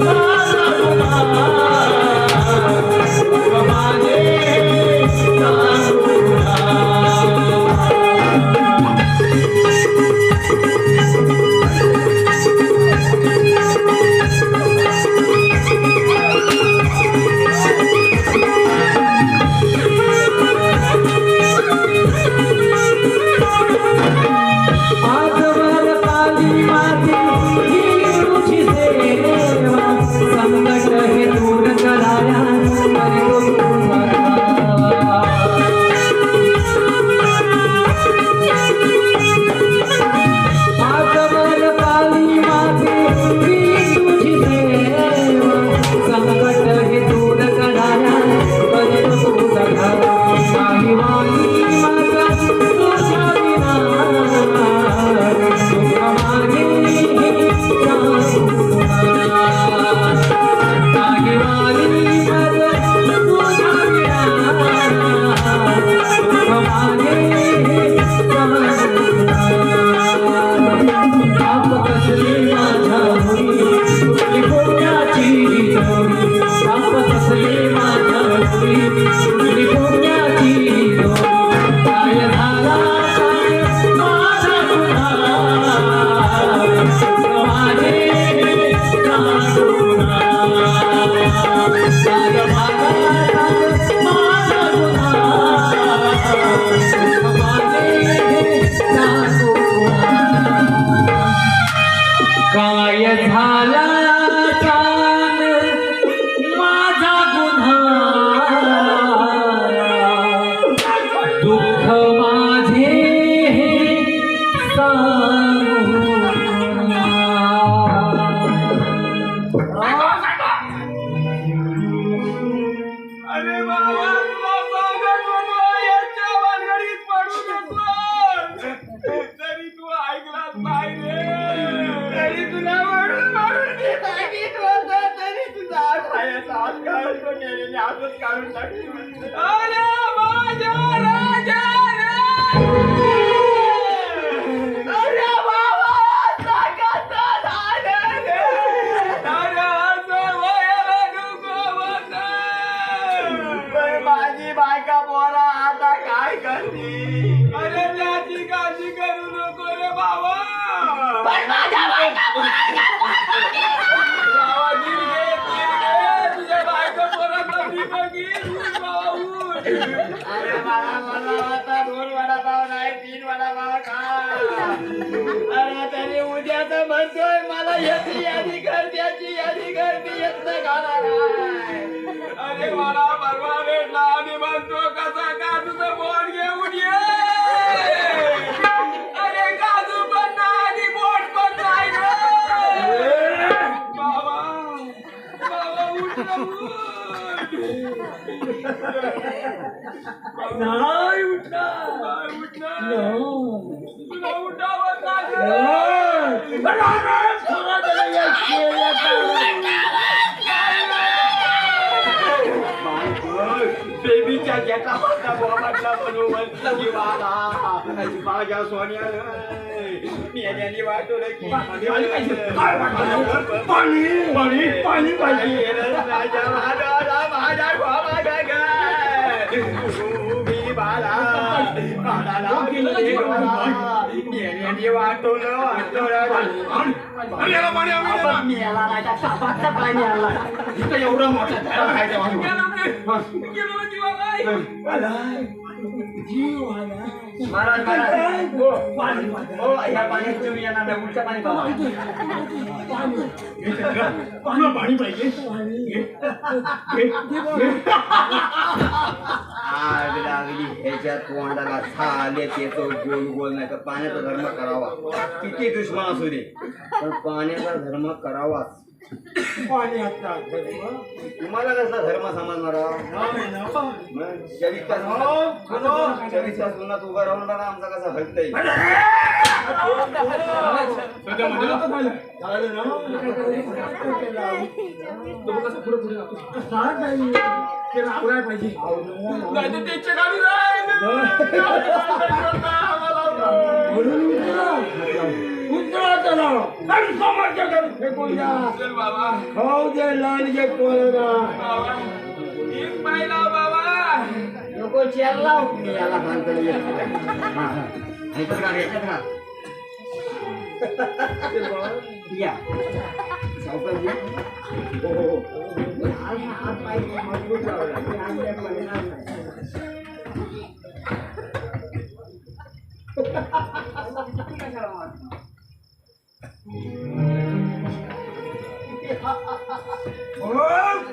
माझा गुन्हा दुःख माझे सांगू पुन्हा आजवर काली माझी ही तुझी सेवा संकट हे दूर कराया करितो तुझा धावा. आजवर काली माझी ही तुझी सेवा संकट हे दूर कराया करितो तुझा धावा. नाही वाणी माझा तुझ्या विना दुःख माझे सांगू पुन्हा नाही वाणी माझा तुझ्या विना दुःख माझे सांगू पुन्हा पाप कसले माझ्यावरी सुटली पोटाची डोरी पाप कसले माझ्यावरी सुटली पोटाची डोरी काय झाला सांग माझा गुन्हा दुःख माझे सांगू पुन्हा काय झाला सांग माझा गुन्हा दुःख माझे सांगू पुन्हा काय झाला सांग माझा गुन्हा दुःख माझे सांगू पुन्हा. अरे बाबा तुला सांगत होतो याच्या भानगडीत पडू नको तरी तू ऐकलाच नाही रे तरी तुला म्हणून मी सांगित होतं तरी तुझा खायचा हात काढून तो गेलेले हातच काढून टाकली अरे माझ्या राजा अरे बाबा सांगत झालं रे अरे असं व्हायला नको होतं. पण माझी बायका पोरा आता काय करती अरे त्याची काळजी करू नको रे बाबा पण माझ्या बायका तुझ्या बायका पोराचा मी बघीन अरे मला आता 2 वडापाव नाही 3 वडापाव खा अरे तरी उद्याच म्हणतोय मला याची यादी कर त्याची यादी कर मी येत खाणार अरे मला परवा भेटला आणि म्हणतो कसा का तुझं बोट घेऊन ये अरे काजू पण नाही आणि बोट पण नाही रे. बाबा बाबा उठ ना, उठ. नाही उठणार नाही उठणार. No. तुला उठावं लागेल. बेबीच्या गेटा माझा बोबाटला बनवून जीवाला माझ्या सोन्या मेल्याने वाटोळं की पाणी पाहिजे. काय वाटतं? पाणी पाणी पाणी पाहिजे. राजा माझा बाबा ग उभी बाळा बाळाला मेल्याने वाटोळं पाणी आला, पाणी आला. मेला राजा कापाचा पाणी आला इथं एवढं मोठं झाड आहे तेव्हा. महाराज महाराज हो ह्या पाण्यात तुम्ही येणार नाही उलटं पाणी पाहा तुला पाणी पाहिजे आग लागली ह्याच्या तोंडाला झाले ते तो गोल गोल नाही तर पाण्याचा धर्म करावा किती दुश्मन असू दे पण पाण्याचा धर्म करावाच पाण्याचा धर्म तुम्हाला कसला धर्म समजणार आहो? मग 24 तास 24 तास उन्हात उभा राहून बघा आमचा कसा हट्ट आहे सध्या म्हणजे झालं ना तो कसं पुढे पुढे जातो काय नाही ते राहू पाहिजे नाही तर त्याच्या गाडी म्हणून उतरा त्याला आणि समाजच्या घरी फेकून द्या. बाबा खाऊ दे लांडगे पोरांना. एक पाहिला बाबा नको चेअर लाव मी याला सांगतो या सावकाश या. हो हात पाय मजबूत लावला मी आणल्या पडणार नाही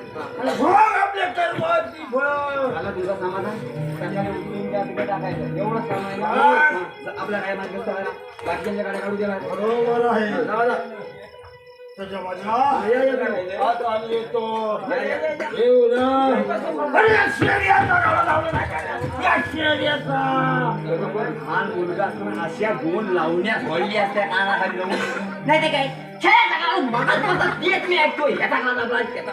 आपल्या कर्माची फळं. मला तुझं समाधान सकाळी उठून त्या तिकडे टाकायचं एवढं सामान आपल्या काय माहिती बाकीच्या गाड्या काढू दिला बरोबर आहे जाऊ जा. त्याच्या माझ्या आता आम्ही येतो येऊ ना. अरे या शेळ्याचा गाडा लावला नाही का? या शेळ्याचा लहान मुलगा असताना अशा दोन लावण्यास वळली असत्या कानाखाली जाऊन नाही ते काय खेळायचा काढून बघत बघत तेच मी ऐकतोय ह्याचा काढा त्याचा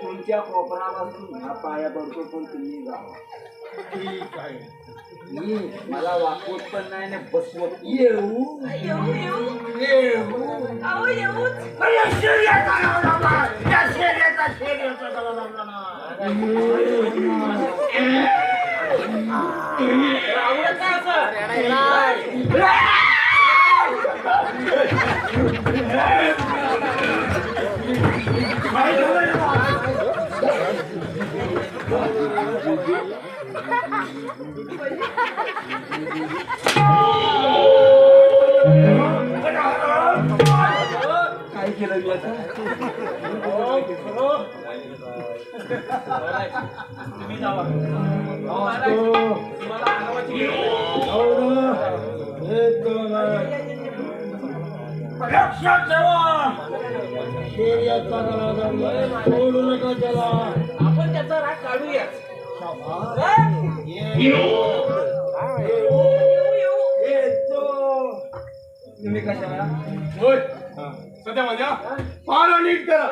तुमच्या कोपरापासून हा पाया पडतो पण तुम्ही जावा ठीक आहे मी मला वाकवत पण नाही ना बसवत येऊ येऊ येऊ येऊ. अहो येऊ अरे या शेळ्याचा गाडा लावला. या शेळ्याचा गाडा लावला ना. आवडत का असं काय केलं मी आता तुम्ही जावा तुम्हाला आगावाची लक्षात ठेवा शेळ्याचा गाडा लावला. सोडू नका त्याला. आपण त्याचा राग काढूया येतो. तुम्ही कशा वेळा होय सध्या माझ्या पारा नीट करा.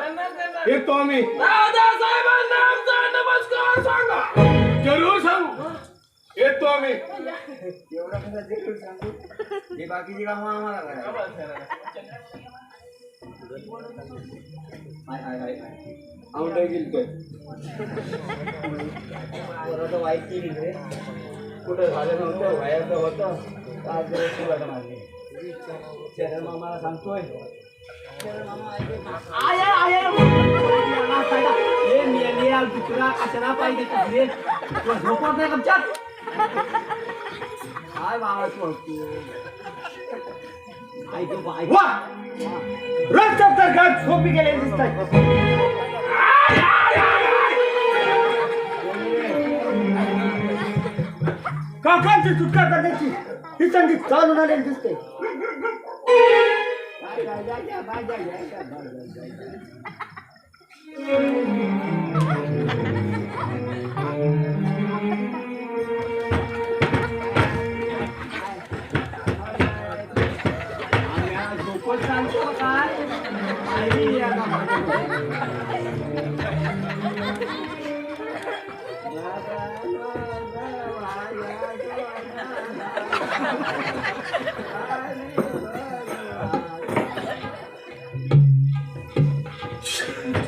येतो आम्ही. दादासाहेबांना आमचा नमस्कार सांगा जरूर सांगू येतो आम्ही एवढं कसं देखील सांगू हे बाकीची कामं आम्हाला करायला आवड गेलतोय परत वाईट केली रे कुठं झालं नव्हतं व्हायचं होतं आज तुला मारले शरण मामाला सांगतोय दुसरा कचरा पाहिजे तुझे झोपत नाही आमच्यात काय मामाची होती ऐकू बाय वा रस्त्याचा घाट सोपी गेले दिसताय. काकांची सुटका करण्याची ही संधी चालून आलेली दिसते. झोपत चालतो काय आई या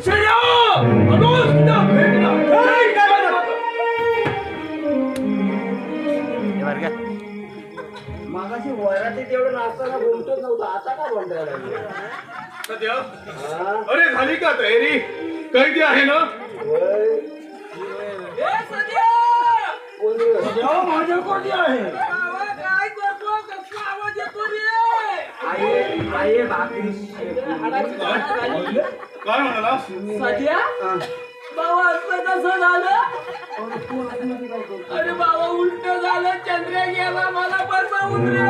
शेड्या! आलोच तुझ्या भेटीला. ए, काय झालं? मागाशी वराती तेवढं नाचताना बोलतोच नव्हता, आता का बोलतोय? सध्या अरे झाली का तयारी? कैदी आहे ना? माझ्या कोणी आहे? आई भाकरी काय म्हणाला? सध्या बाबा असं कसं झालं? अरे बाबा उलट झालं, चंद्र गेला मला बसवून रे.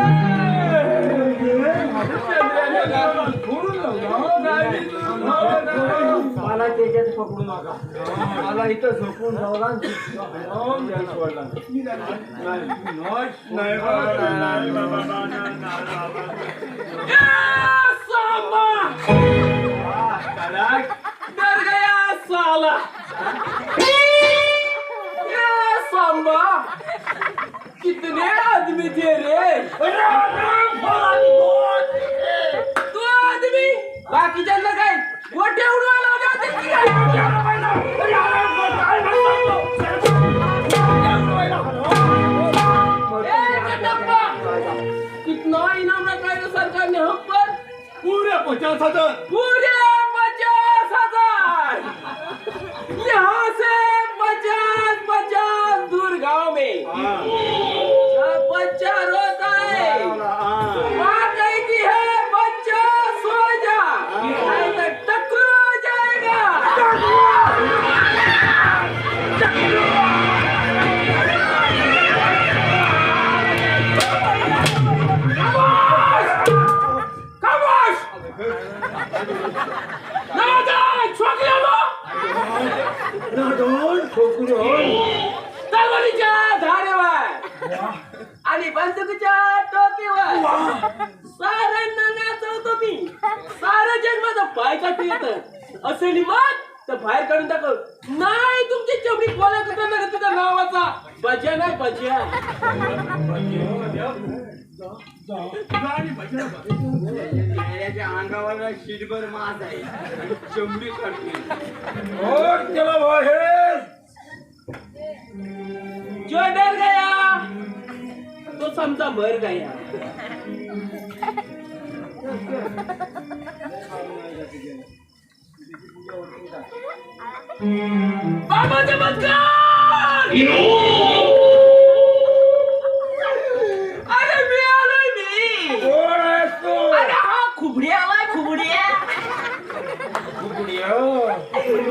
मला त्याच्यात पकडू नका, मला इथं झोपून जाऊला डर गया साला. ये सांबा कितने आदमी थे रे? तू आदमी बाकीच्यांना काय गोटे उडवायला होते की काय? कितना इनाम रखा है सरकार ने हम पर? पुऱ्या 50,000. पूरे 50,000. यहाँ से 50 दूर गांव में जब बच्चा रोता है माँ कहती है बच्चा सो जा, नहीं तो टकरू हो जाएगा. खामोश! नादान छोकऱ्याला तलवारीच्या धारेवर आणि बंदुकीच्या टोकीवर साऱ्यांना नाचवतो मी. सारं जन्माचं पाय काटू येतं असं निमान तर बाहेर काढून दाखव. नाही तुमची चमडी कोणा करता तुझ्या नावाचा बजा नाही बजा. त्याच्या अंगावर शीटभर मास आहे, चमडी काढते. जो डर गया तो समजा मर गया. बाबा चमत्कार! अरे मी आलोय मी. अरे हा खुबडी आलाय खुबडी.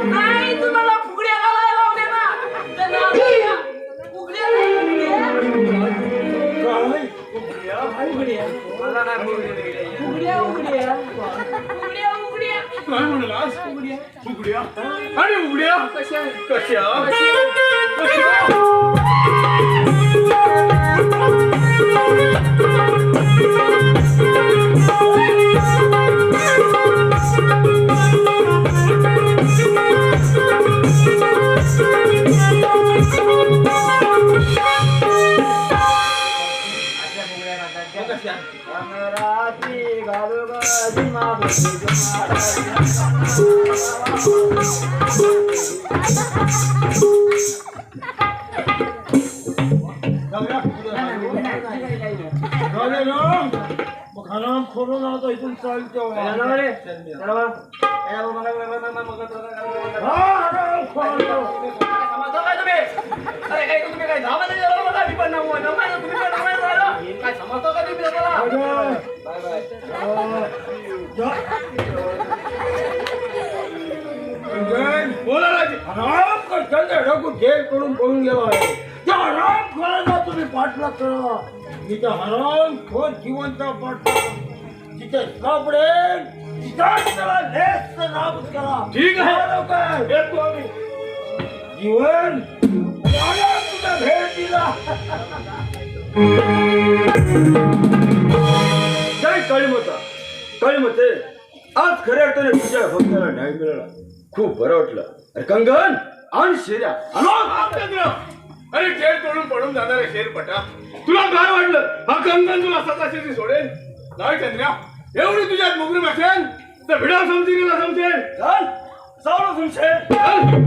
नाही तुम्हाला फुगड्या घालायला लावले ना तर नाव घ्या. फुगड्या फुगड्या उघड्या काय म्हणालास? फुगड्या आणि उघड्या कशा कशा? राती घालू गाजी मागू खराब खोलून आता इथून चालतो. अरे काय तुम्ही काय धावा नाही झाला मला मी पण नाव तुम्ही पण काय समजतो का तुम्ही बोला राजे. आराम करताना ढकू जेल करून पळून गेला आहे. त्या आराम करायला तुम्ही पाठलाग करा. मी तर हराम खोर जिवंत पाठलाग तिथे सापडे त्याला लेस नाबूद करा. ठीक आहे. काय येतो आम्ही. जीवन मला तुझा भेट दिला. काय काळीमते आज खऱ्या अर्थाने तुझ्या भक्ताला न्याय मिळाला. खूप बरं वाटलं. अरे कंगन आणि शेऱ्या अरे शेर तोडून पडून जाणारे शेरपटा, तुला काय वाटलं हा कंगन तुला सताशेची सोडेल? नाही चंद्र्या, एवढी तुझ्यात मुगरीम असेल तर भिडा समजिरीला समजेल. चल सावळं तुमचे चल.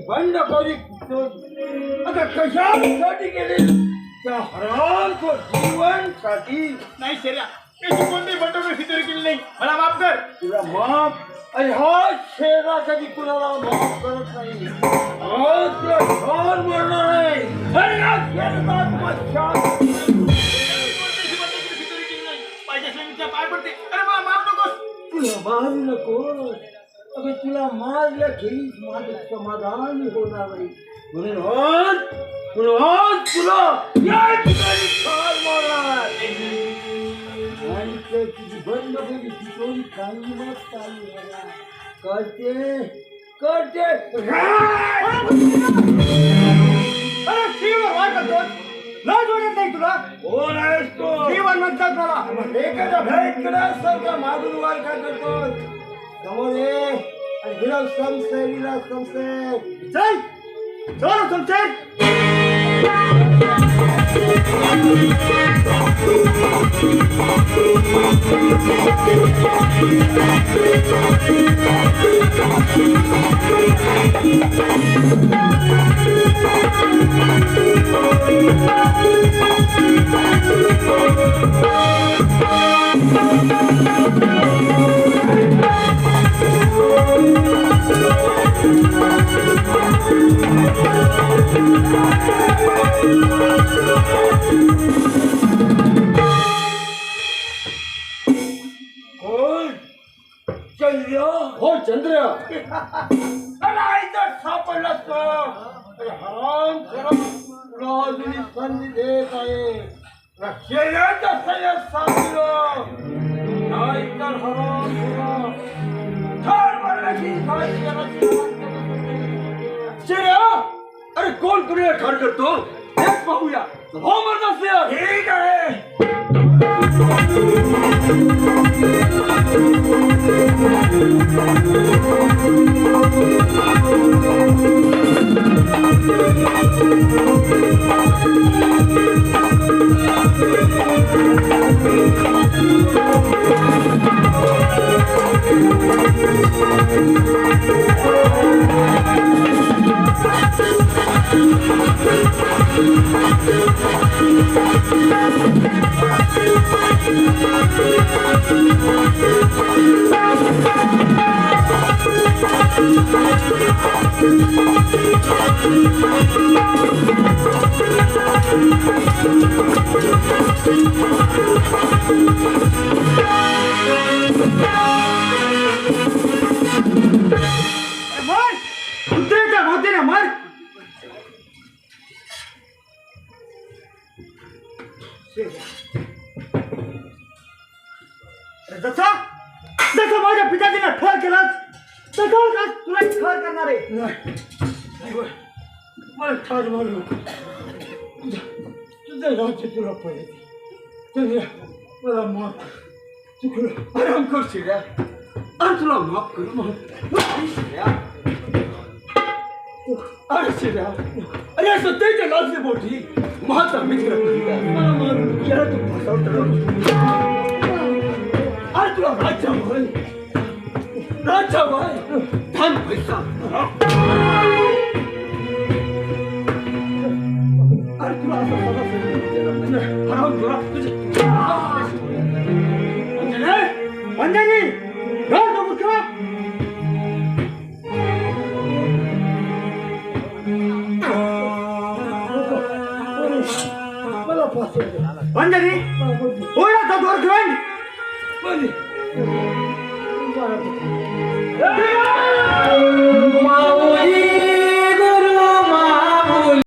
बंड करी आता कशासाठी गेले त्या हराम को जीवन साठी. नाही शेऱ्या, मी कोणती बंडखोरी फितोरी केली नाही, मला माफ कर. तुला माफ आणि हा शेरासाठी कुणाला माफ करत नाही. आज तुला ठार मारणार आहे. अरे या शेराचा मच्छर पाय पडते. अरे मला माफ नकोस. तुला मारू नको. अगं तुला मारल्या खेळीच माझं समाधान होणार नाही. म्हणून तुला या ठिकाणी ठार मारणार. आणि ते तुझी बंद केली तिथून काही मत चालू झाला. करते अरे शिवर वाट करतो नाही जोडत नाही तुला. कोण आहेस तो? शिवर म्हणतात मला. एखादा भेटकडा सारखा मागून वार का करतो. समोर ये आणि विराव संशय चल चल तुमचे चंद्र. हो चंद्र. सापडलास का? अरे हराम खरा तुला अजूनही संधी देत आहे. शेऱ्याच्या सय्यद सापडलं नाही तर हराम खरा ठार मारण्याची काही जगाची शेऱ्या, अरे कोण कुणीला ठार करतो तेच पाहूया. हो म्हणत ठीक आहे. जसा जसा माझ्या पिताजीने ठार केलास तसाच आज तुला ठार करणार आहे. मला ठार मारू नको. तुझं राज्य तुला पाहिजे. तुझ्या मला माफ चुकलं. आराम कर शिर्या आणि तुला माफ कर मग शिर्या. अरे शिर्या अरे सत्तेच्या लाजली मोठी माझा मित्र मला मारून केला तू फसवतो. अरे तुला राज्यावर धन पैसा अरे तुला असं सगळं हराम तुला तुझे अंजनी राम नको किंवा मला फसवतो. अंजनी होय आता दोर घेऊन